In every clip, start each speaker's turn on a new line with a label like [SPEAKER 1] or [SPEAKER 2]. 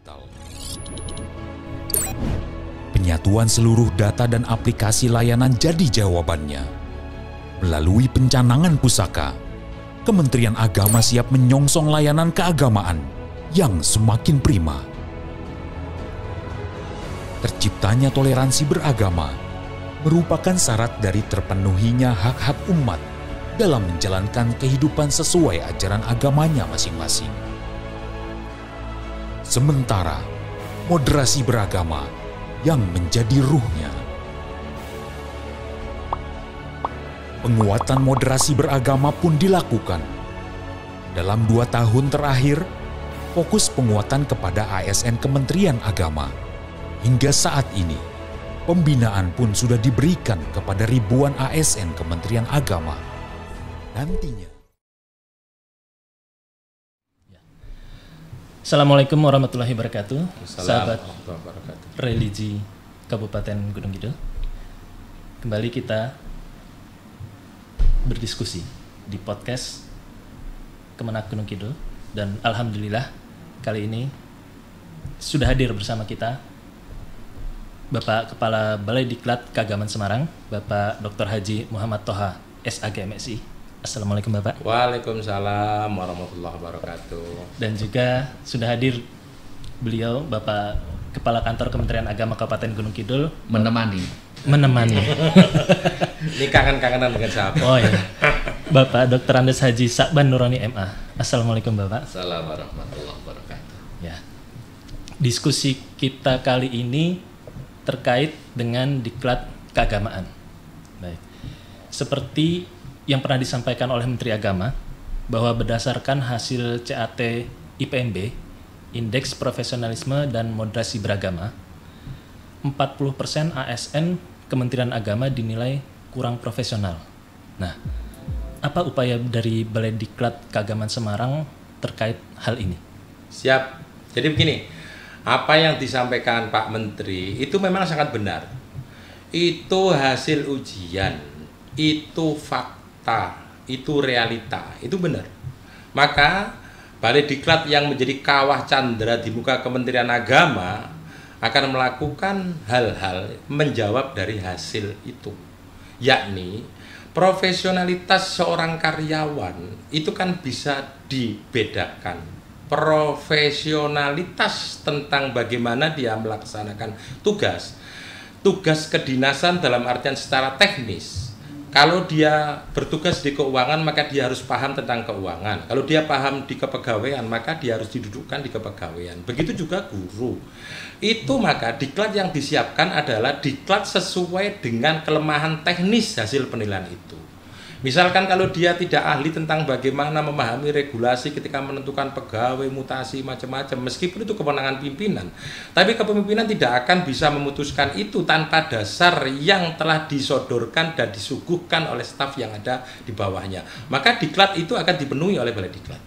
[SPEAKER 1] digital. Penyatuan seluruh data dan aplikasi layanan jadi jawabannya. Melalui pencanangan pusaka, Kementerian Agama siap menyongsong layanan keagamaan yang semakin prima. Terciptanya toleransi beragama merupakan syarat dari terpenuhinya hak-hak umat dalam menjalankan kehidupan sesuai ajaran agamanya masing-masing. Sementara, moderasi beragama yang menjadi ruhnya. Penguatan moderasi beragama pun dilakukan. Dalam 2 tahun terakhir, fokus penguatan kepada ASN Kementerian Agama. Hingga saat ini, pembinaan pun sudah diberikan kepada ribuan ASN Kementerian Agama. Nantinya.
[SPEAKER 2] Assalamualaikum warahmatullahi wabarakatuh. Sahabat religi Kabupaten Gunung Kidul. Kembali kita berdiskusi di podcast Kemenak Gunung Kidul, dan alhamdulillah kali ini sudah hadir bersama kita Bapak Kepala Balai Diklat Keagamaan Semarang, Bapak Dr. Haji Muhammad Toha, SAG MSI. Assalamualaikum Bapak.
[SPEAKER 3] Waalaikumsalam warahmatullahi wabarakatuh.
[SPEAKER 2] Dan juga sudah hadir beliau Bapak Kepala Kantor Kementerian Agama Kabupaten Gunung Kidul menemani.
[SPEAKER 3] Ini kangen-kangenan dengan sahabat.
[SPEAKER 2] Oh iya. Bapak Dr. Andes Haji Sakban Nurani MA. Assalamualaikum Bapak.
[SPEAKER 3] Assalamualaikum warahmatullahi wabarakatuh.
[SPEAKER 2] Ya. Diskusi kita kali ini terkait dengan diklat keagamaan. Baik. Seperti yang pernah disampaikan oleh Menteri Agama, bahwa berdasarkan hasil CAT IPMB, Indeks Profesionalisme dan Moderasi Beragama, 40% ASN Kementerian Agama dinilai kurang profesional. Nah, apa upaya dari Balai Diklat Keagamaan Semarang terkait hal ini?
[SPEAKER 3] Siap. Jadi begini, apa yang disampaikan Pak Menteri itu memang sangat benar. Itu hasil ujian, itu fakta, itu realita, itu benar. Maka Balai Diklat yang menjadi kawah candra di muka Kementerian Agama akan melakukan hal-hal menjawab dari hasil itu, yakni profesionalitas seorang karyawan itu kan bisa dibedakan. Profesionalitas tentang bagaimana dia melaksanakan tugas kedinasan dalam artian secara teknis. Kalau dia bertugas di keuangan, maka dia harus paham tentang keuangan. Kalau dia paham di kepegawaian, maka dia harus didudukkan di kepegawaian. Begitu juga guru. Itu maka diklat yang disiapkan adalah diklat sesuai dengan kelemahan teknis hasil penilaian itu. Misalkan kalau dia tidak ahli tentang bagaimana memahami regulasi ketika menentukan pegawai, mutasi, macam-macam, meskipun itu kewenangan pimpinan, tapi kepemimpinan tidak akan bisa memutuskan itu tanpa dasar yang telah disodorkan dan disuguhkan oleh staf yang ada di bawahnya. Maka diklat itu akan dipenuhi oleh Balai Diklat.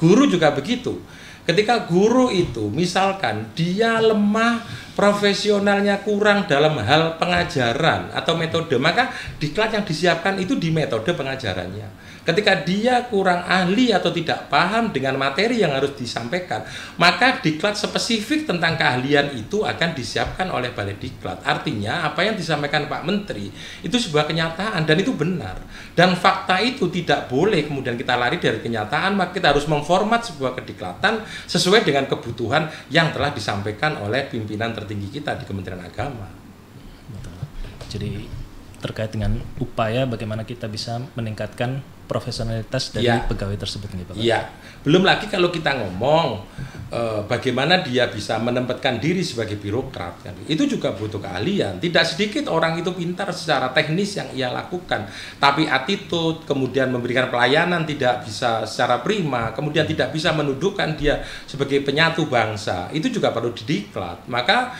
[SPEAKER 3] Guru juga begitu. Ketika guru itu misalkan dia lemah, profesionalnya kurang dalam hal pengajaran atau metode, maka diklat yang disiapkan itu di metode pengajarannya. Ketika dia kurang ahli atau tidak paham dengan materi yang harus disampaikan, maka diklat spesifik tentang keahlian itu akan disiapkan oleh Balai Diklat. Artinya apa yang disampaikan Pak Menteri itu sebuah kenyataan dan itu benar. Dan fakta itu tidak boleh kemudian kita lari dari kenyataan, maka kita harus memformat sebuah kediklatan sesuai dengan kebutuhan yang telah disampaikan oleh pimpinan tertinggi kita di Kementerian Agama.
[SPEAKER 2] Betul. Jadi terkait dengan upaya bagaimana kita bisa meningkatkan profesionalitas dari pegawai tersebut nih Bapak.
[SPEAKER 3] Iya. Belum lagi kalau kita ngomong bagaimana dia bisa menempatkan diri sebagai birokrat, kan? Itu juga butuh keahlian. Tidak sedikit orang itu pintar secara teknis yang ia lakukan, tapi attitude, kemudian memberikan pelayanan tidak bisa secara prima, kemudian tidak bisa menundukkan dia sebagai penyatu bangsa. Itu juga perlu didiklat. Maka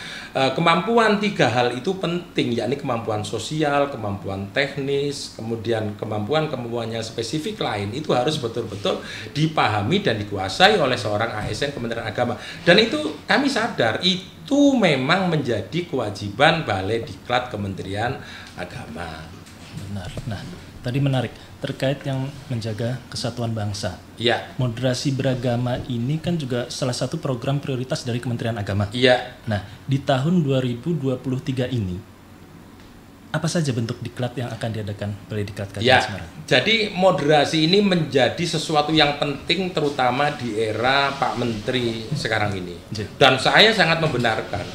[SPEAKER 3] kemampuan 3 hal itu penting, yakni kemampuan sosial, kemampuan teknis, kemudian kemampuannya spesifik lain itu harus betul-betul dipahami dan dikuasai oleh seorang ASN Kementerian Agama. Dan itu kami sadar itu memang menjadi kewajiban Balai Diklat Kementerian Agama.
[SPEAKER 2] Benar. Nah, tadi menarik terkait yang menjaga kesatuan bangsa.
[SPEAKER 3] Iya.
[SPEAKER 2] Moderasi beragama ini kan juga salah satu program prioritas dari Kementerian Agama.
[SPEAKER 3] Iya.
[SPEAKER 2] Nah, di tahun 2023 ini, apa saja bentuk diklat yang akan diadakan oleh Diklat KJN
[SPEAKER 3] Ya,
[SPEAKER 2] Semarang?
[SPEAKER 3] jadi moderasi ini menjadi sesuatu yang penting terutama di era Pak Menteri sekarang ini. Dan saya sangat membenarkan.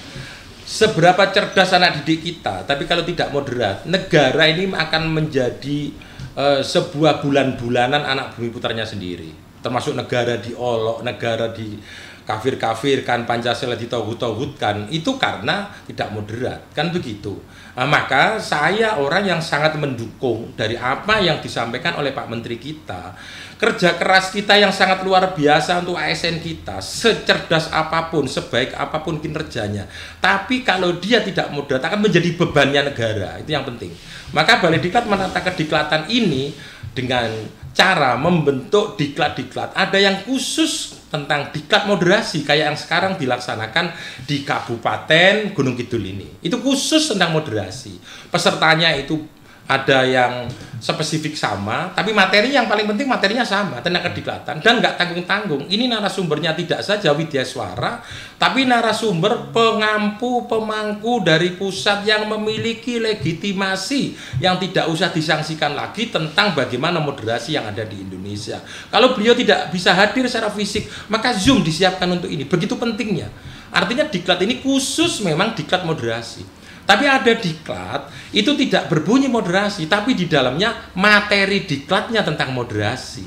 [SPEAKER 3] Seberapa cerdas anak didik kita, tapi kalau tidak moderat, negara ini akan menjadi sebuah bulan-bulanan anak bumi putarnya sendiri. Termasuk negara diolok, negara di kafir-kafirkan, Pancasila ditauhid-tauhidkan, itu karena tidak moderat, kan begitu. Nah, maka saya orang yang sangat mendukung dari apa yang disampaikan oleh Pak Menteri kita. Kerja keras kita yang sangat luar biasa untuk ASN kita, secerdas apapun, sebaik apapun kinerjanya, tapi kalau dia tidak moderat akan menjadi bebannya negara, itu yang penting. Maka Balai Diklat menata kediklatan ini dengan cara membentuk diklat-diklat. Ada yang khusus tentang diklat moderasi kayak yang sekarang dilaksanakan di Kabupaten Gunung Kidul ini. Itu khusus tentang moderasi. Pesertanya itu ada yang spesifik sama, tapi materi yang paling penting materinya sama tentang kediklatan dan nggak tanggung-tanggung. Ini narasumbernya tidak saja Widya Suara, tapi narasumber pengampu pemangku dari pusat yang memiliki legitimasi yang tidak usah disangsikan lagi tentang bagaimana moderasi yang ada di Indonesia. Kalau beliau tidak bisa hadir secara fisik, maka Zoom disiapkan untuk ini. Begitu pentingnya. Artinya diklat ini khusus memang diklat moderasi. Tapi ada diklat, itu tidak berbunyi moderasi, tapi di dalamnya materi diklatnya tentang moderasi.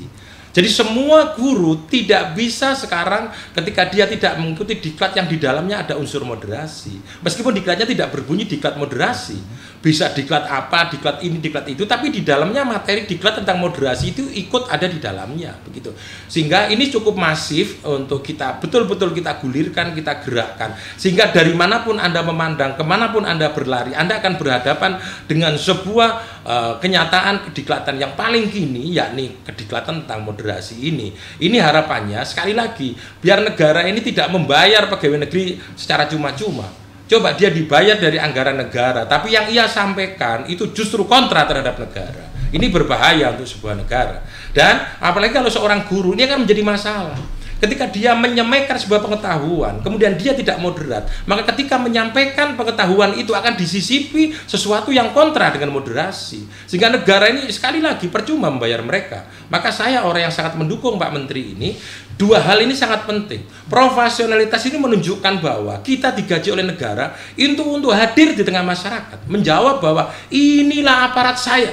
[SPEAKER 3] Jadi semua guru tidak bisa sekarang ketika dia tidak mengikuti diklat yang di dalamnya ada unsur moderasi. Meskipun diklatnya tidak berbunyi diklat moderasi. Bisa diklat apa, diklat ini, diklat itu, tapi di dalamnya materi diklat tentang moderasi itu ikut ada di dalamnya, begitu. Sehingga ini cukup masif untuk kita betul-betul kita gulirkan, kita gerakkan. Sehingga dari manapun Anda memandang, kemanapun Anda berlari, Anda akan berhadapan dengan sebuah kenyataan kediklatan yang paling kini, yakni kediklatan tentang moderasi ini. Ini harapannya, sekali lagi, biar negara ini tidak membayar pegawai negeri secara cuma-cuma. Coba dia dibayar dari anggaran negara, tapi yang ia sampaikan itu justru kontra terhadap negara. Ini berbahaya untuk sebuah negara. Dan apalagi kalau seorang guru, ini akan menjadi masalah. Ketika dia menyampaikan sebuah pengetahuan, kemudian dia tidak moderat, maka ketika menyampaikan pengetahuan itu akan disisipi sesuatu yang kontra dengan moderasi. Sehingga negara ini sekali lagi percuma membayar mereka. Maka saya orang yang sangat mendukung Pak Menteri ini. Dua hal ini sangat penting. Profesionalitas ini menunjukkan bahwa kita digaji oleh negara untuk hadir di tengah masyarakat, menjawab bahwa inilah aparat saya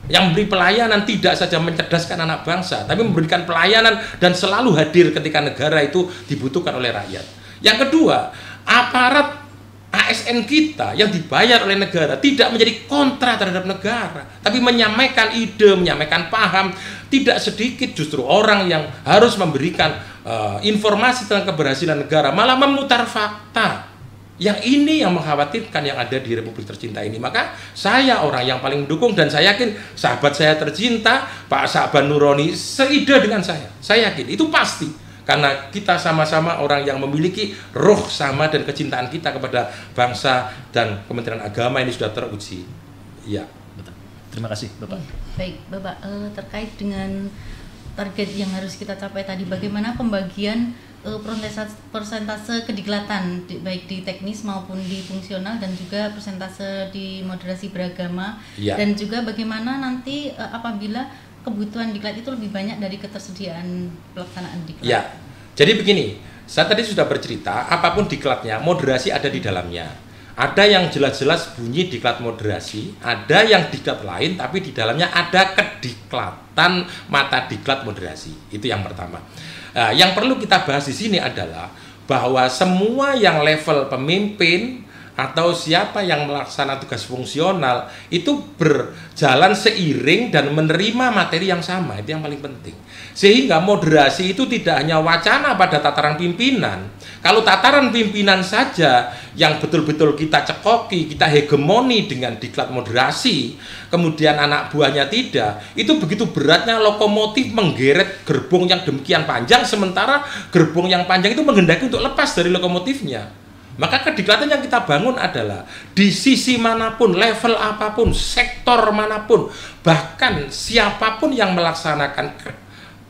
[SPEAKER 3] yang beri pelayanan, tidak saja mencerdaskan anak bangsa, tapi memberikan pelayanan dan selalu hadir ketika negara itu dibutuhkan oleh rakyat. Yang kedua, aparat ASN kita yang dibayar oleh negara tidak menjadi kontra terhadap negara, tapi menyampaikan ide, menyampaikan paham. Tidak sedikit justru orang yang harus memberikan informasi tentang keberhasilan negara malah memutar fakta. Yang ini yang mengkhawatirkan yang ada di Republik tercinta ini. Maka saya orang yang paling mendukung, dan saya yakin sahabat saya tercinta Pak Sa'ban Nuroni seide dengan saya. Saya yakin itu pasti, karena kita sama-sama orang yang memiliki roh sama dan kecintaan kita kepada bangsa dan Kementerian Agama ini sudah teruji. Ya.
[SPEAKER 2] Betul. Terima kasih Bapak.
[SPEAKER 4] Baik Bapak, terkait dengan target yang harus kita capai tadi, bagaimana pembagian persentase kediklatan baik di teknis maupun di fungsional, dan juga persentase di moderasi beragama,
[SPEAKER 3] ya.
[SPEAKER 4] Dan juga bagaimana nanti apabila kebutuhan diklat itu lebih banyak dari ketersediaan pelaksanaan diklat.
[SPEAKER 3] Ya, jadi begini, saya tadi sudah bercerita, apapun diklatnya, moderasi ada di dalamnya. Ada yang jelas-jelas bunyi diklat moderasi, ada yang diklat lain tapi di dalamnya ada kediklatan mata diklat moderasi. Itu yang pertama. Nah, yang perlu kita bahas di sini adalah bahwa semua yang level pemimpin atau siapa yang melaksanakan tugas fungsional itu berjalan seiring dan menerima materi yang sama. Itu yang paling penting. Sehingga moderasi itu tidak hanya wacana pada tataran pimpinan. Kalau tataran pimpinan saja yang betul-betul kita cekoki, kita hegemoni dengan diklat moderasi, kemudian anak buahnya tidak, itu begitu beratnya lokomotif menggeret gerbong yang demikian panjang, sementara gerbong yang panjang itu menghendaki untuk lepas dari lokomotifnya. Maka kediklatan yang kita bangun adalah di sisi manapun, level apapun, sektor manapun, bahkan siapapun yang melaksanakan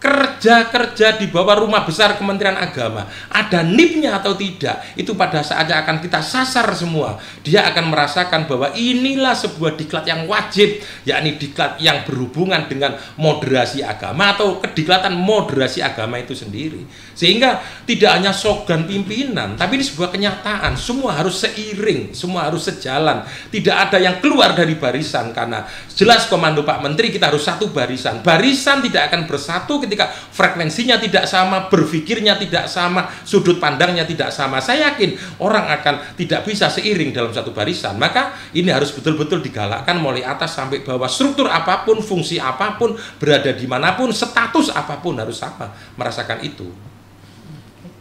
[SPEAKER 3] kerja-kerja di bawah rumah besar Kementerian Agama, ada NIP-nya atau tidak, itu pada saatnya akan kita sasar semua. Dia akan merasakan bahwa inilah sebuah diklat yang wajib, yakni diklat yang berhubungan dengan moderasi agama atau kediklatan moderasi agama itu sendiri. Sehingga tidak hanya slogan pimpinan, tapi ini sebuah kenyataan, semua harus seiring, semua harus sejalan. Tidak ada yang keluar dari barisan, karena jelas komando Pak Menteri kita harus satu barisan. Barisan tidak akan bersatu ketika frekuensinya tidak sama, berpikirnya tidak sama, sudut pandangnya tidak sama. Saya yakin orang akan tidak bisa seiring dalam satu barisan. Maka ini harus betul-betul digalakkan mulai atas sampai bawah. Struktur apapun, fungsi apapun, berada dimanapun, status apapun harus sama merasakan itu.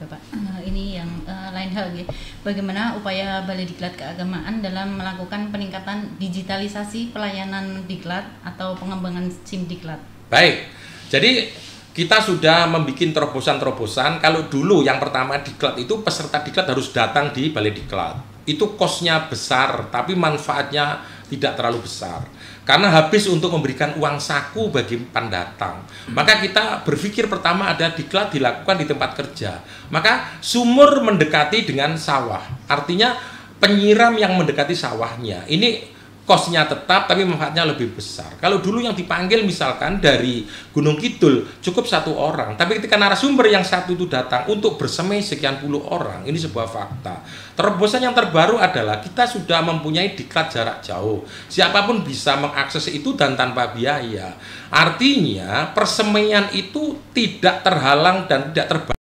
[SPEAKER 4] Bapak, ini yang lain hal ya. Bagaimana upaya Balai Diklat Keagamaan dalam melakukan peningkatan digitalisasi pelayanan diklat atau pengembangan SIM diklat?
[SPEAKER 3] Baik, jadi kita sudah membuat terobosan-terobosan. Kalau dulu yang pertama diklat itu peserta diklat harus datang di Balai Diklat. Itu kosnya besar, tapi manfaatnya tidak terlalu besar. Karena habis untuk memberikan uang saku bagi pendatang. Maka kita berpikir pertama ada diklat dilakukan di tempat kerja. Maka sumur mendekati dengan sawah. Artinya penyiram yang mendekati sawahnya. Ini kosnya tetap tapi manfaatnya lebih besar. Kalau dulu yang dipanggil misalkan dari Gunung Kidul cukup 1 orang, tapi ketika narasumber yang satu itu datang untuk bersemai sekian puluh orang, ini sebuah fakta. Terobosan yang terbaru adalah kita sudah mempunyai diklat jarak jauh. Siapapun bisa mengakses itu dan tanpa biaya. Artinya persemaian itu tidak terhalang dan tidak terbatas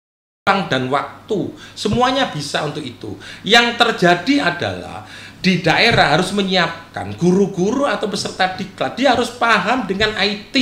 [SPEAKER 3] dan waktu. Semuanya bisa untuk itu. Yang terjadi adalah di daerah harus menyiapkan guru-guru atau peserta diklat, dia harus paham dengan IT.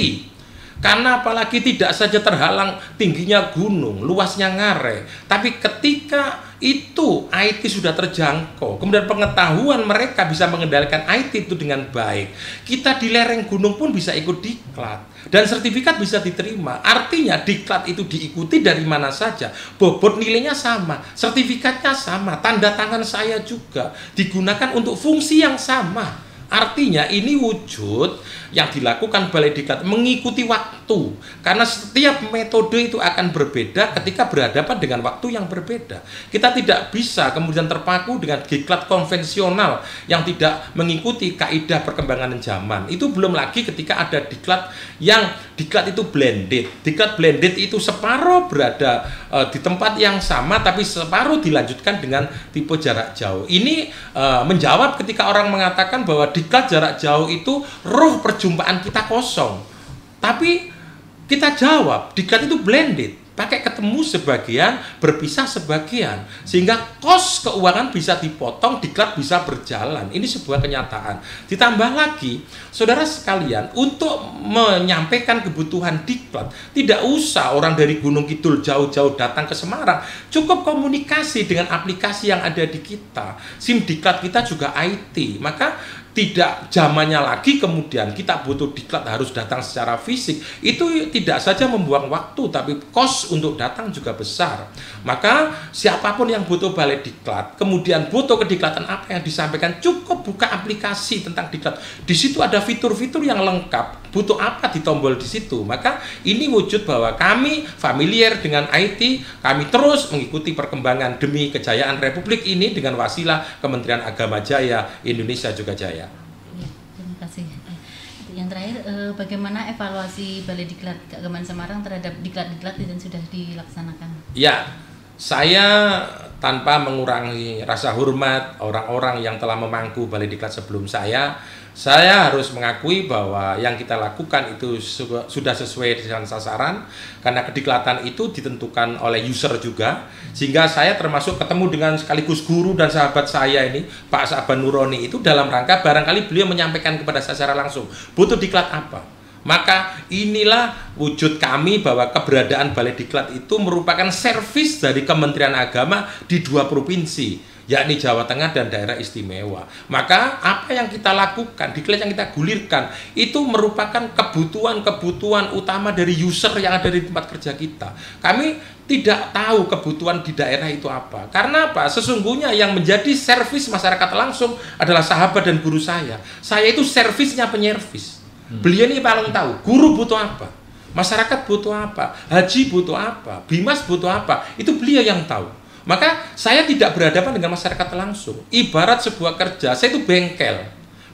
[SPEAKER 3] Karena apalagi tidak saja terhalang tingginya gunung, luasnya Ngare, tapi ketika itu IT sudah terjangkau, kemudian pengetahuan mereka bisa mengendalikan IT itu dengan baik, kita di lereng gunung pun bisa ikut diklat dan sertifikat bisa diterima. Artinya diklat itu diikuti dari mana saja, bobot nilainya sama, sertifikatnya sama, tanda tangan saya juga digunakan untuk fungsi yang sama. Artinya ini wujud yang dilakukan Balai Diklat mengikuti waktu, karena setiap metode itu akan berbeda ketika berhadapan dengan waktu yang berbeda. Kita tidak bisa kemudian terpaku dengan diklat konvensional yang tidak mengikuti kaidah perkembangan zaman. Itu belum lagi ketika ada diklat yang diklat itu blended. Diklat blended itu separuh berada di tempat yang sama tapi separuh dilanjutkan dengan tipe jarak jauh. Ini menjawab ketika orang mengatakan bahwa diklat jarak jauh itu roh perjumpaan kita kosong. Tapi kita jawab, diklat itu blended, pakai ketemu sebagian, berpisah sebagian, sehingga kos keuangan bisa dipotong, diklat bisa berjalan. Ini sebuah kenyataan. Ditambah lagi, saudara sekalian, untuk menyampaikan kebutuhan diklat, tidak usah orang dari Gunung Kidul jauh-jauh datang ke Semarang, cukup komunikasi dengan aplikasi yang ada di kita. SIM diklat kita juga IT, maka tidak zamannya lagi kemudian kita butuh diklat harus datang secara fisik. Itu tidak saja membuang waktu, tapi kos untuk datang juga besar. Maka siapapun yang butuh balai diklat, kemudian butuh kediklatan apa yang disampaikan, cukup buka aplikasi tentang diklat. Di situ ada fitur-fitur yang lengkap. Butuh apa ditombol di situ. Maka ini wujud bahwa kami familiar dengan IT, kami terus mengikuti perkembangan demi kejayaan Republik ini dengan wasilah Kementerian Agama Jaya, Indonesia juga jaya.
[SPEAKER 4] Ya, terima kasih. Yang terakhir, bagaimana evaluasi Balai Diklat Keagamaan Semarang terhadap diklat-diklat yang sudah dilaksanakan?
[SPEAKER 3] Ya, saya tanpa mengurangi rasa hormat orang-orang yang telah memangku Balai Diklat sebelum saya harus mengakui bahwa yang kita lakukan itu sudah sesuai dengan sasaran, karena kediklatan itu ditentukan oleh user juga, sehingga saya termasuk ketemu dengan sekaligus guru dan sahabat saya ini, Pak Saban Nuroni, itu dalam rangka barangkali beliau menyampaikan kepada saya secara langsung, butuh diklat apa? Maka inilah wujud kami bahwa keberadaan Balai Diklat itu merupakan servis dari Kementerian Agama di 2 provinsi, yakni Jawa Tengah dan daerah istimewa. Maka apa yang kita lakukan, diklat yang kita gulirkan, itu merupakan kebutuhan-kebutuhan utama dari user yang ada di tempat kerja kita. Kami tidak tahu kebutuhan di daerah itu apa. Karena apa? Sesungguhnya yang menjadi servis masyarakat langsung adalah sahabat dan guru saya. Saya itu servisnya penyervis. Beliau ini paling tahu, guru butuh apa, masyarakat butuh apa, haji butuh apa, bimas butuh apa, itu beliau yang tahu. Maka saya tidak berhadapan dengan masyarakat langsung. Ibarat sebuah kerja, saya itu bengkel,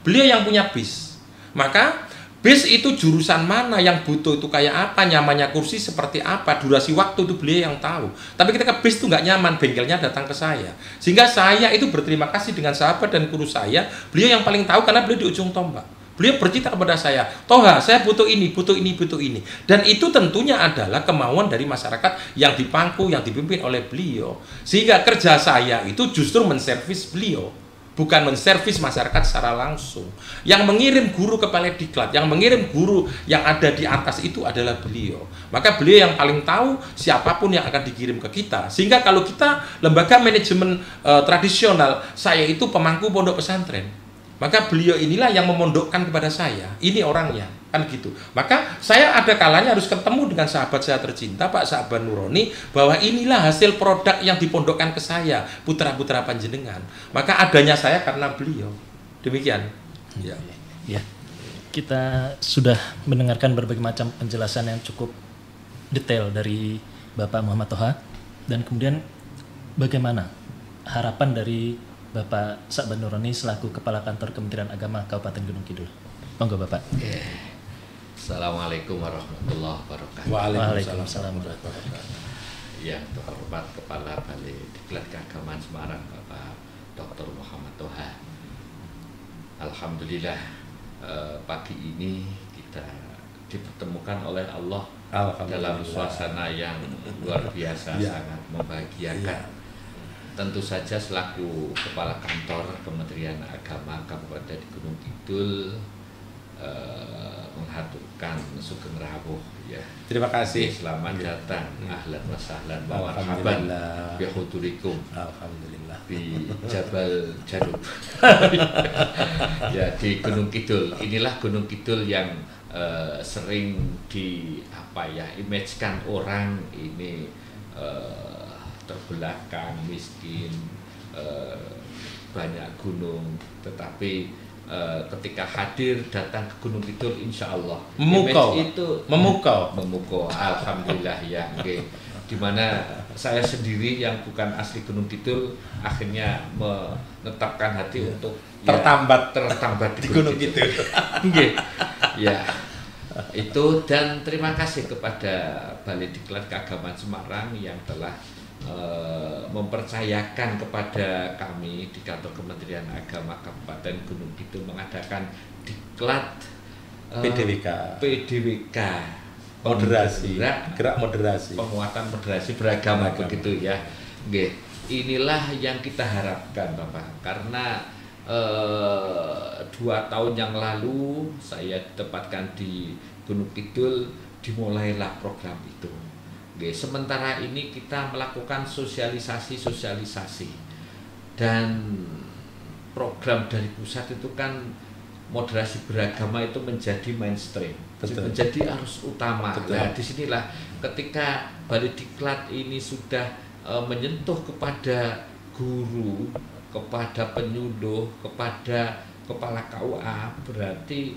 [SPEAKER 3] beliau yang punya bis. Maka bis itu jurusan mana yang butuh itu kayak apa, nyamannya kursi seperti apa, durasi waktu itu beliau yang tahu. Tapi ketika bis itu nggak nyaman, bengkelnya datang ke saya. Sehingga saya itu berterima kasih dengan sahabat dan guru saya, beliau yang paling tahu karena beliau di ujung tombak. Beliau bercerita kepada saya, Toha, saya butuh ini, butuh ini, butuh ini. Dan itu tentunya adalah kemauan dari masyarakat yang dipangku, yang dipimpin oleh beliau. Sehingga kerja saya itu justru menservis beliau, bukan menservis masyarakat secara langsung. Yang mengirim guru kepala diklat, yang mengirim guru yang ada di atas itu adalah beliau. Maka beliau yang paling tahu siapapun yang akan dikirim ke kita. Sehingga kalau kita lembaga manajemen tradisional, saya itu pemangku pondok pesantren. Maka beliau inilah yang memondokkan kepada saya, ini orangnya, kan gitu. Maka saya ada kalanya harus ketemu dengan sahabat saya tercinta, Pak Sa'ban Nuroni, bahwa inilah hasil produk yang dipondokkan ke saya, putra-putra panjenengan. Maka adanya saya karena beliau. Demikian.
[SPEAKER 2] Ya. Kita sudah mendengarkan berbagai macam penjelasan yang cukup detail dari Bapak Muhammad Toha, dan kemudian bagaimana harapan dari Bapak Sa'ban Nuroni selaku Kepala Kantor Kementerian Agama Kabupaten Gunung Kidul. Monggo Bapak.
[SPEAKER 5] Assalamualaikum warahmatullahi wabarakatuh.
[SPEAKER 2] Waalaikumsalam warahmatullahi wabarakatuh.
[SPEAKER 5] Yang terhormat Kepala Balai Diklat Keagamaan Semarang, Bapak Dr. Muhammad Toha. Alhamdulillah pagi ini kita dipertemukan oleh Allah dalam suasana yang luar biasa, sangat membahagiakan. Tentu saja selaku Kepala Kantor Kementerian Agama Kabupaten Gunung Kidul menghaturkan sugeng rawuh ya.
[SPEAKER 3] Terima kasih.
[SPEAKER 5] Selamat datang, ahlan wa sahlan wa marhaban bi hudurikum.
[SPEAKER 3] Alhamdulillah.
[SPEAKER 5] Di Jabal Jarub. Ya, di Gunung Kidul. Inilah Gunung Kidul yang sering image-kan orang ini terbelakang, miskin, banyak gunung, tetapi ketika hadir datang ke Gunung Kidul, insya Allah memukau, alhamdulillah ya, okay. Dimana saya sendiri yang bukan asli Gunung Kidul akhirnya menetapkan hati untuk tertambat di Gunung Kidul. Ya. Itu, dan terima kasih kepada Balai Diklat Keagamaan Semarang yang telah mempercayakan kepada kami di Kantor Kementerian Agama Kabupaten Gunung Kidul mengadakan diklat PDWK
[SPEAKER 3] moderasi, gerak moderasi,
[SPEAKER 5] penguatan moderasi beragama begitu ya. Nggih, inilah yang kita harapkan Bapak, karena 2 tahun yang lalu saya ditempatkan di Gunung Kidul, dimulailah program itu. Sementara ini kita melakukan sosialisasi dan program dari pusat itu kan moderasi beragama itu menjadi mainstream. Betul. Menjadi arus utama. Betul. Nah, disinilah ketika Balai Diklat ini sudah menyentuh kepada guru, kepada penyuluh, kepada kepala KUA, berarti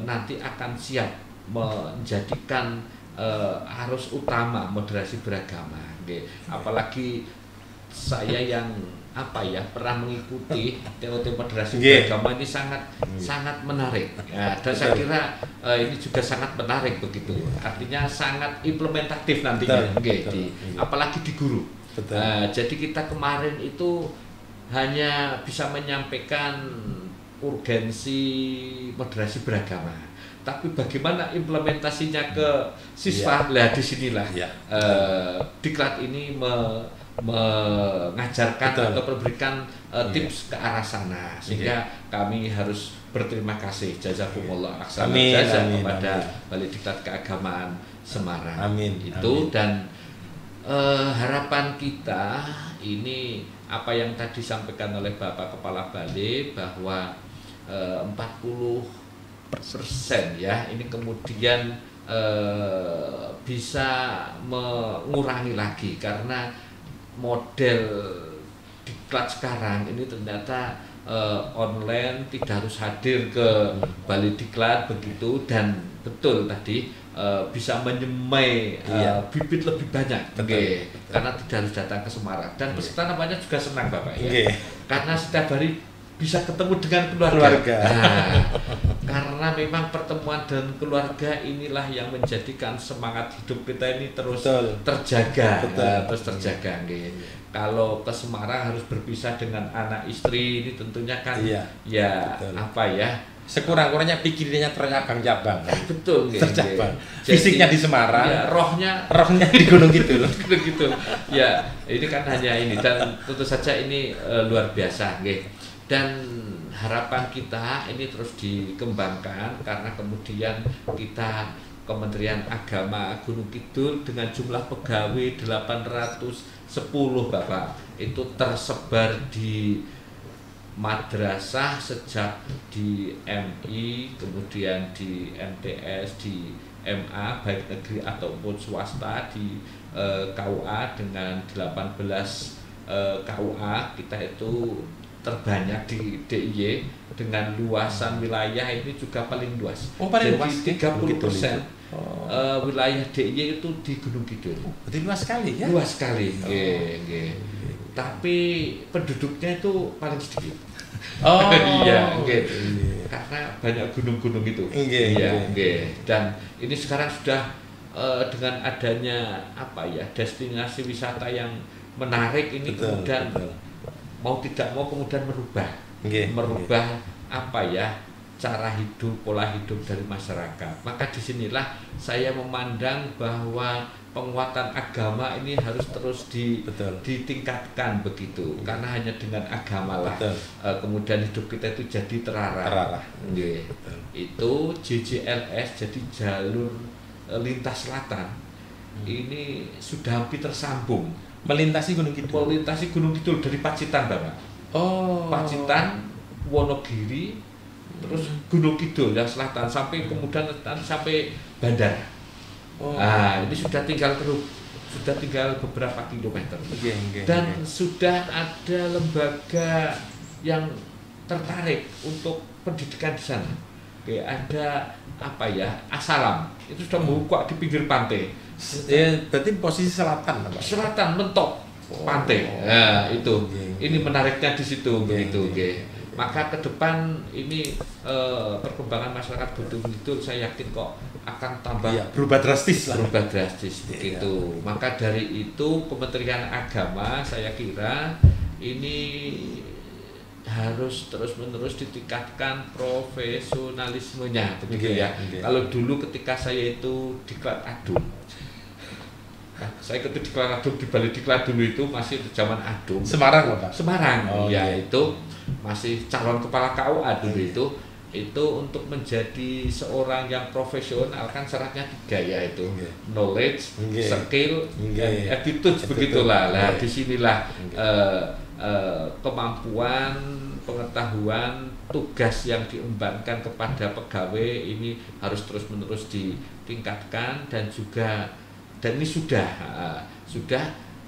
[SPEAKER 5] nanti akan siap menjadikan arus utama moderasi beragama. Apalagi saya yang pernah mengikuti teori moderasi beragama ini sangat menarik ya, dan saya kira ini juga sangat menarik begitu, artinya sangat implementatif nantinya. Apalagi di guru. Jadi kita kemarin itu hanya bisa menyampaikan urgensi moderasi beragama, tapi bagaimana implementasinya ke siswa, disinilah diklat ini mengajarkan atau memberikan tips ke arah sana, sehingga kami harus berterima kasih, jazakumullah aksana jaza kepada Balai Diklat Keagamaan Semarang. Itu. Dan harapan kita ini apa yang tadi disampaikan oleh Bapak Kepala Balai bahwa 40% ya ini kemudian bisa mengurangi lagi karena model diklat sekarang ini ternyata online tidak harus hadir ke Balai Diklat begitu, dan betul tadi bisa menyemai bibit lebih banyak, karena tidak harus datang ke Semarang, dan peserta namanya juga senang Bapak ya, karena setiap hari bisa ketemu dengan keluarga. Nah, karena memang pertemuan dan keluarga inilah yang menjadikan semangat hidup kita ini terus terjaga, terus terjaga. Kalau ke Semarang harus berpisah dengan anak istri ini tentunya kan apa ya,
[SPEAKER 3] sekurang-kurangnya pikirannya tercabang-cabang.
[SPEAKER 5] Betul,
[SPEAKER 3] tercabang. Fisiknya di Semarang,
[SPEAKER 5] ya, rohnya
[SPEAKER 3] di Gunung Kidul.
[SPEAKER 5] Gitu. Ya, ini kan hanya ini, dan tentu saja ini luar biasa, dan harapan kita ini terus dikembangkan karena kemudian kita Kementerian Agama Gunung Kidul dengan jumlah pegawai 810 Bapak itu tersebar di madrasah sejak di MI, kemudian di MTS, di MA baik negeri ataupun swasta, di KUA dengan 18 KUA kita itu terbanyak di DIY dengan luasan wilayah ini juga paling luas.
[SPEAKER 3] Paling luas
[SPEAKER 5] 30% wilayah DIY itu di Gunung Kidul.
[SPEAKER 3] Berarti luas sekali ya?
[SPEAKER 5] Luas sekali. Tapi penduduknya itu paling sedikit. Iya, karena banyak gunung-gunung itu. Dan ini sekarang sudah dengan adanya apa ya, destinasi wisata yang menarik ini kemudian mau tidak mau kemudian merubah apa ya, cara hidup, pola hidup dari masyarakat. Maka disinilah saya memandang bahwa penguatan agama ini harus terus ditingkatkan begitu, karena hanya dengan agama lah kemudian hidup kita itu jadi terarah. Itu JJLS, jadi jalur lintas selatan ini sudah hampir tersambung.
[SPEAKER 3] Melintasi Gunung
[SPEAKER 5] Kidul dari Pacitan Bapak. Pacitan, Wonogiri, terus Gunung Kidul yang selatan sampai kemudian sampai bandara. Ini sudah tinggal beberapa kilometer. Dan sudah ada lembaga yang tertarik untuk pendidikan di sana. Ada apa ya, Asalam itu sudah buka di pinggir pantai.
[SPEAKER 3] Berarti posisi selatan, Pak?
[SPEAKER 5] Selatan mentok pantai. Nah, itu. Ini menariknya di situ begitu. Maka ke depan ini perkembangan masyarakat Gunung Kidul saya yakin kok akan tambah
[SPEAKER 3] berubah drastis
[SPEAKER 5] begitu. Maka dari itu Kementerian Agama saya kira ini harus terus-menerus ditingkatkan profesionalismenya begitu ya. Kalau dulu ketika saya itu diklat adum, saya ketika diklat adum di Balai Diklat dulu itu masih zaman adum.
[SPEAKER 3] Semarang Pak?
[SPEAKER 5] Semarang, itu masih calon kepala KUA dulu itu untuk menjadi seorang yang profesional kan syaratnya 3 yaitu knowledge, skill, dan attitude begitulah. Nah, disinilah kemampuan, pengetahuan, tugas yang diembankan kepada pegawai ini harus terus-menerus ditingkatkan, dan ini sudah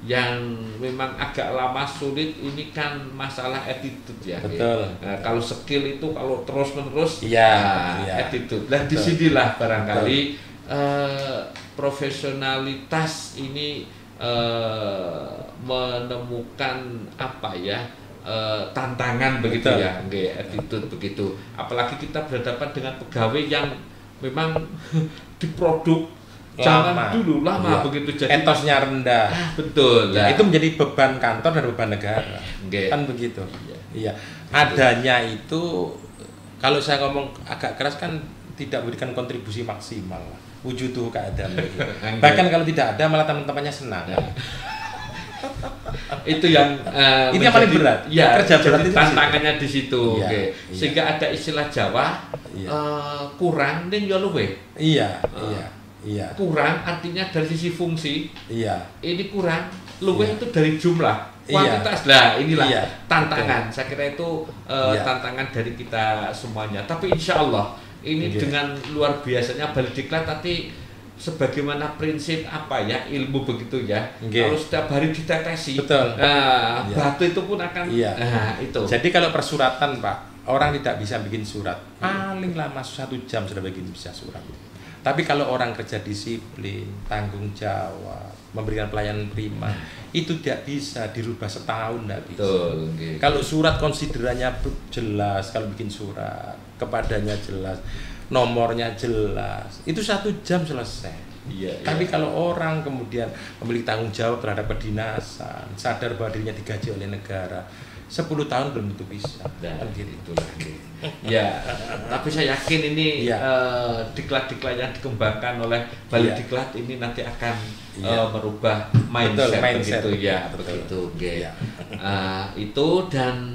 [SPEAKER 5] yang memang agak lama sulit ini kan masalah attitude ya. Kalau skill itu kalau terus-menerus attitude. Dan disinilah barangkali profesionalitas ini menemukan apa ya, tantangan begitu ya, attitude begitu. Apalagi kita berhadapan dengan pegawai yang memang diproduk jangan dulu lama begitu, jadi
[SPEAKER 3] etosnya rendah.
[SPEAKER 5] Betul.
[SPEAKER 3] Itu menjadi beban kantor dan beban negara. Kan begitu. Adanya itu kalau saya ngomong agak keras kan tidak memberikan kontribusi maksimal. Wujuduhu keadaan. Bahkan kalau tidak ada malah teman-temannya senang.
[SPEAKER 5] Itu yang
[SPEAKER 3] itu yang paling berat.
[SPEAKER 5] Kerja berat itu tantangannya di situ. Sehingga ada istilah Jawa kurang ning yo luwe.
[SPEAKER 3] Iya.
[SPEAKER 5] Kurang artinya dari sisi fungsi.
[SPEAKER 3] Iya.
[SPEAKER 5] Ini kurang. Luwih
[SPEAKER 3] Iya.
[SPEAKER 5] itu dari jumlah. Kuantitas lah, inilah
[SPEAKER 3] Iya.
[SPEAKER 5] tantangan.
[SPEAKER 3] Betul.
[SPEAKER 5] Saya kira itu
[SPEAKER 3] Iya.
[SPEAKER 5] tantangan dari kita semuanya. Tapi insya Allah ini
[SPEAKER 3] Iya.
[SPEAKER 5] dengan luar biasanya Balediklat tadi sebagaimana prinsip apa ya ilmu begitu ya.
[SPEAKER 3] Iya.
[SPEAKER 5] Kalau setiap hari ditetesi,
[SPEAKER 3] Betul.
[SPEAKER 5] nah,
[SPEAKER 3] Iya.
[SPEAKER 5] batu itu pun akan.
[SPEAKER 3] Iya.
[SPEAKER 5] Nah, itu.
[SPEAKER 3] Jadi kalau persuratan Pak, orang tidak bisa bikin surat, paling lama 1 jam sudah bisa surat. Tapi kalau orang kerja disiplin, tanggung jawab, memberikan pelayanan prima, itu tidak bisa dirubah setahun, tidak bisa.
[SPEAKER 5] Betul. Okay.
[SPEAKER 3] Kalau surat konsiderannya jelas, kalau bikin surat, kepadanya jelas, nomornya jelas, itu 1 jam selesai.
[SPEAKER 5] Iya,
[SPEAKER 3] Tapi
[SPEAKER 5] iya.
[SPEAKER 3] kalau orang kemudian memiliki tanggung jawab terhadap kedinasan, sadar bahwa dirinya digaji oleh negara, 10 tahun belum tentu bisa.
[SPEAKER 5] Nah,
[SPEAKER 3] Kan gitu.
[SPEAKER 5] itulah. Ya, tapi saya yakin ini
[SPEAKER 3] Iya.
[SPEAKER 5] diklat-diklat yang dikembangkan oleh Balediklat ini nanti akan
[SPEAKER 3] Iya.
[SPEAKER 5] merubah mindset,
[SPEAKER 3] mindset.
[SPEAKER 5] begitu ya,
[SPEAKER 3] Betul.
[SPEAKER 5] begitu. Oke.
[SPEAKER 3] Iya.
[SPEAKER 5] Itu dan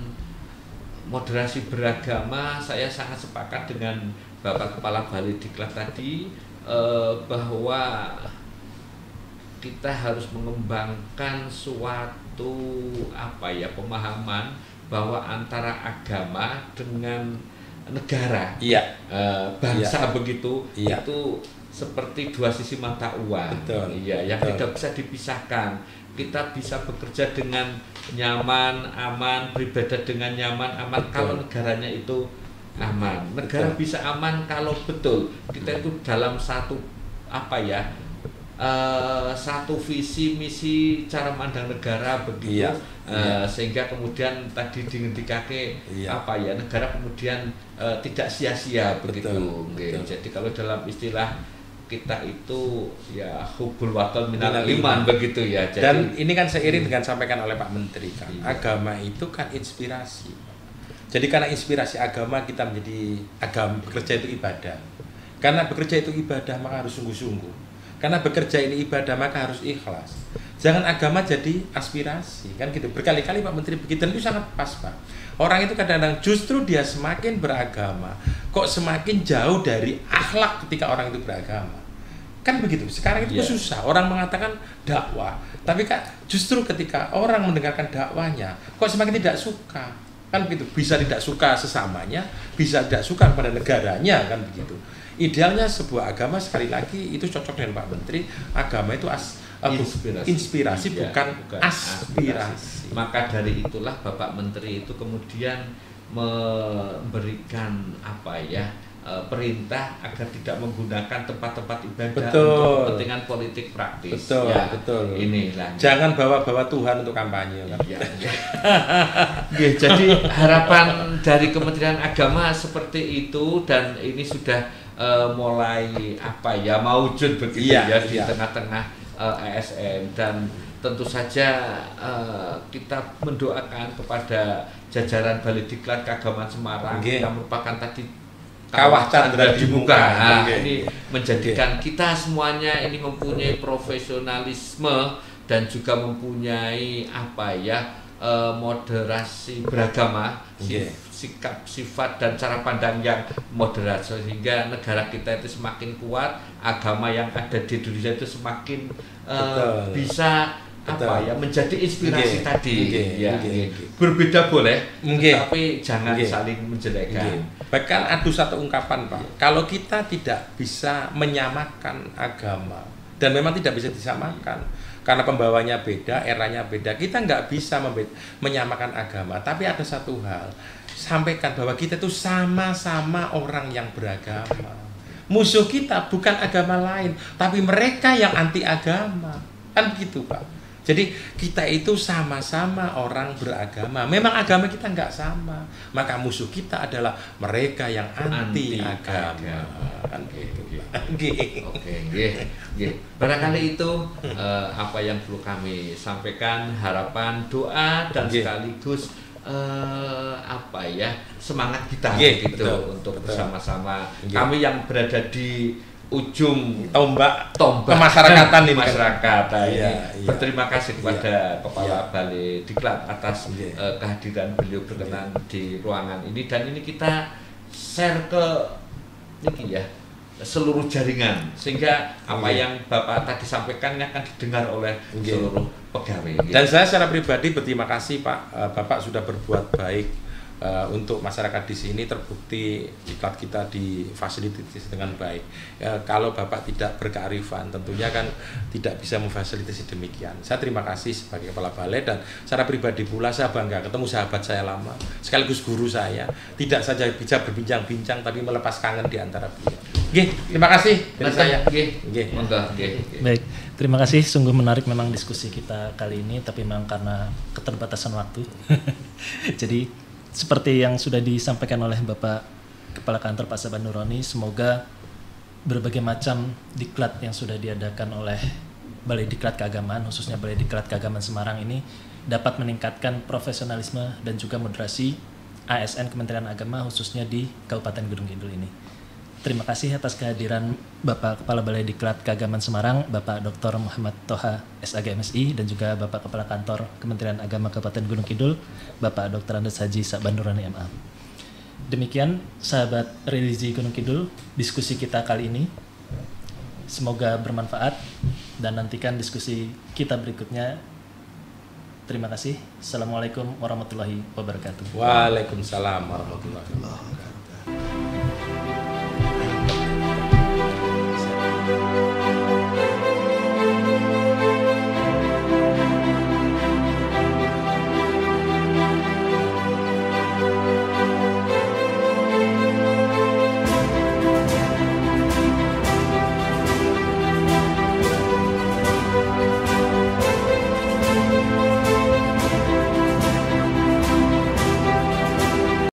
[SPEAKER 5] moderasi beragama saya sangat sepakat dengan Bapak Kepala Balediklat tadi bahwa kita harus mengembangkan suatu pemahaman bahwa antara agama dengan negara,
[SPEAKER 3] Iya.
[SPEAKER 5] bangsa begitu,
[SPEAKER 3] Iya.
[SPEAKER 5] itu seperti dua sisi mata uang.
[SPEAKER 3] Betul.
[SPEAKER 5] Iya, yang
[SPEAKER 3] Betul.
[SPEAKER 5] tidak bisa dipisahkan. Kita bisa bekerja dengan nyaman, aman, beribadah dengan nyaman, aman
[SPEAKER 3] Betul.
[SPEAKER 5] kalau negaranya itu aman. Negara
[SPEAKER 3] Betul.
[SPEAKER 5] bisa aman kalau betul kita itu dalam satu satu visi misi cara mandang negara begitu.
[SPEAKER 3] Iya. Iya.
[SPEAKER 5] Sehingga kemudian tadi dingendikake
[SPEAKER 3] Iya.
[SPEAKER 5] negara kemudian tidak sia-sia begitu.
[SPEAKER 3] Betul,
[SPEAKER 5] Oke.
[SPEAKER 3] betul.
[SPEAKER 5] Jadi kalau dalam istilah kita itu ya hubul waton minal
[SPEAKER 3] Minal
[SPEAKER 5] iman
[SPEAKER 3] iman.
[SPEAKER 5] begitu ya. Jadi,
[SPEAKER 3] Dan ini kan seiring dengan sampaikan oleh Pak Menteri kan,
[SPEAKER 5] Iya.
[SPEAKER 3] agama itu kan inspirasi. Jadi karena inspirasi agama kita menjadi bekerja itu ibadah. Karena bekerja itu ibadah maka harus sungguh-sungguh. Karena bekerja ini ibadah maka harus ikhlas. Jangan agama jadi aspirasi kan gitu. Berkali-kali Pak Menteri begitu dan itu sangat pas Pak. Orang itu kadang-kadang justru dia semakin beragama, kok semakin jauh dari akhlak ketika orang itu beragama. Kan begitu. Sekarang itu
[SPEAKER 5] Iya.
[SPEAKER 3] susah. Orang mengatakan dakwah, tapi kan justru ketika orang mendengarkan dakwahnya, kok semakin tidak suka. Kan begitu. Bisa tidak suka sesamanya, bisa tidak suka kepada negaranya, kan begitu. Idealnya sebuah agama sekali lagi itu cocok dengan Pak Menteri. Agama itu inspirasi
[SPEAKER 5] Ya,
[SPEAKER 3] bukan aspirasi.
[SPEAKER 5] Maka dari itulah Bapak Menteri itu kemudian memberikan perintah agar tidak menggunakan tempat-tempat ibadah
[SPEAKER 3] Betul.
[SPEAKER 5] untuk kepentingan politik praktis.
[SPEAKER 3] Betul,
[SPEAKER 5] Ya,
[SPEAKER 3] betul.
[SPEAKER 5] Inilah.
[SPEAKER 3] Jangan bawa-bawa Tuhan untuk kampanye kan.
[SPEAKER 5] Ya, ya. Jadi harapan dari Kementerian Agama seperti itu dan ini sudah mulai maujud begitu
[SPEAKER 3] Iya,
[SPEAKER 5] ya di
[SPEAKER 3] iya.
[SPEAKER 5] tengah-tengah ASN dan tentu saja kita mendoakan kepada jajaran Balediklat Keagamaan Semarang
[SPEAKER 3] Nggih.
[SPEAKER 5] yang merupakan tadi
[SPEAKER 3] Kawah Candra di muka.
[SPEAKER 5] Nah,
[SPEAKER 3] Nggih.
[SPEAKER 5] ini menjadikan kita semuanya ini mempunyai profesionalisme dan juga mempunyai moderasi beragama,
[SPEAKER 3] Nggih.
[SPEAKER 5] sikap, sifat dan cara pandang yang moderat sehingga negara kita itu semakin kuat, agama yang ada di Indonesia itu semakin
[SPEAKER 3] Betul.
[SPEAKER 5] bisa
[SPEAKER 3] Betul.
[SPEAKER 5] menjadi inspirasi
[SPEAKER 3] Nggih.
[SPEAKER 5] tadi.
[SPEAKER 3] Nggih.
[SPEAKER 5] Ya,
[SPEAKER 3] Nggih.
[SPEAKER 5] nggih. Berbeda boleh,
[SPEAKER 3] Nggih.
[SPEAKER 5] tapi jangan
[SPEAKER 3] Nggih.
[SPEAKER 5] saling menjelekkan.
[SPEAKER 3] Nggih. Bahkan ada satu ungkapan Pak, kalau kita tidak bisa menyamakan agama dan memang tidak bisa disamakan karena pembawanya beda, eranya beda, kita nggak bisa menyamakan agama. Tapi ada satu hal, sampaikan bahwa kita itu sama-sama orang yang beragama. Musuh kita bukan agama lain, tapi mereka yang anti agama. Kan begitu Pak. Jadi kita itu sama-sama orang beragama. Memang agama kita nggak sama. Maka musuh kita adalah mereka yang anti agama. Kan gitu.
[SPEAKER 5] Oke, nggih. Barangkali itu apa yang perlu kami sampaikan, harapan, doa dan
[SPEAKER 3] Nggih.
[SPEAKER 5] sekaligus semangat kita
[SPEAKER 3] Nggih,
[SPEAKER 5] gitu
[SPEAKER 3] betul,
[SPEAKER 5] untuk
[SPEAKER 3] betul.
[SPEAKER 5] bersama-sama.
[SPEAKER 3] Nggih.
[SPEAKER 5] Kami yang berada di ujung
[SPEAKER 3] Tombak
[SPEAKER 5] kemasyarakatan
[SPEAKER 3] ini.
[SPEAKER 5] masyarakat. Nah,
[SPEAKER 3] Iya,
[SPEAKER 5] ini
[SPEAKER 3] iya.
[SPEAKER 5] berterima kasih kepada
[SPEAKER 3] Iya,
[SPEAKER 5] Kepala
[SPEAKER 3] iya.
[SPEAKER 5] Balediklat atas
[SPEAKER 3] Iya.
[SPEAKER 5] kehadiran beliau berkenan di ruangan ini dan ini kita share ke niki ya seluruh jaringan, sehingga apa yang Bapak tadi sampaikan akan didengar oleh seluruh pegawai.
[SPEAKER 3] Dan saya secara pribadi berterima kasih Pak, Bapak sudah berbuat baik untuk masyarakat di sini, terbukti diklat kita difasilitasi dengan baik. Kalau Bapak tidak berkearifan, tentunya kan tidak bisa memfasilitasi demikian. Saya terima kasih sebagai Kepala Balai, dan secara pribadi pula saya bangga ketemu sahabat saya lama, sekaligus guru saya. Tidak saja bisa berbincang-bincang, tapi melepas kangen di antara beliau. Oke, terima kasih dari saya.
[SPEAKER 2] Baik, terima kasih. Sungguh menarik memang diskusi kita kali ini, tapi memang karena keterbatasan waktu. Jadi seperti yang sudah disampaikan oleh Bapak Kepala Kantor Pak Saban Nuroni, semoga berbagai macam diklat yang sudah diadakan oleh Balai Diklat Keagamaan, khususnya Balai Diklat Keagamaan Semarang ini dapat meningkatkan profesionalisme dan juga moderasi ASN Kementerian Agama khususnya di Kabupaten Gunung Kidul ini. Terima kasih atas kehadiran Bapak Kepala Balai Diklat Keagamaan Semarang, Bapak Dr. Muhammad Toha, SAG MSI, dan juga Bapak Kepala Kantor Kementerian Agama Kabupaten Gunung Kidul, Bapak Dr. Andes Haji Saban Nuroni MA. Demikian sahabat religi Gunung Kidul, diskusi kita kali ini. Semoga bermanfaat dan nantikan diskusi kita berikutnya. Terima kasih. Assalamualaikum warahmatullahi wabarakatuh.
[SPEAKER 3] Waalaikumsalam warahmatullahi wabarakatuh.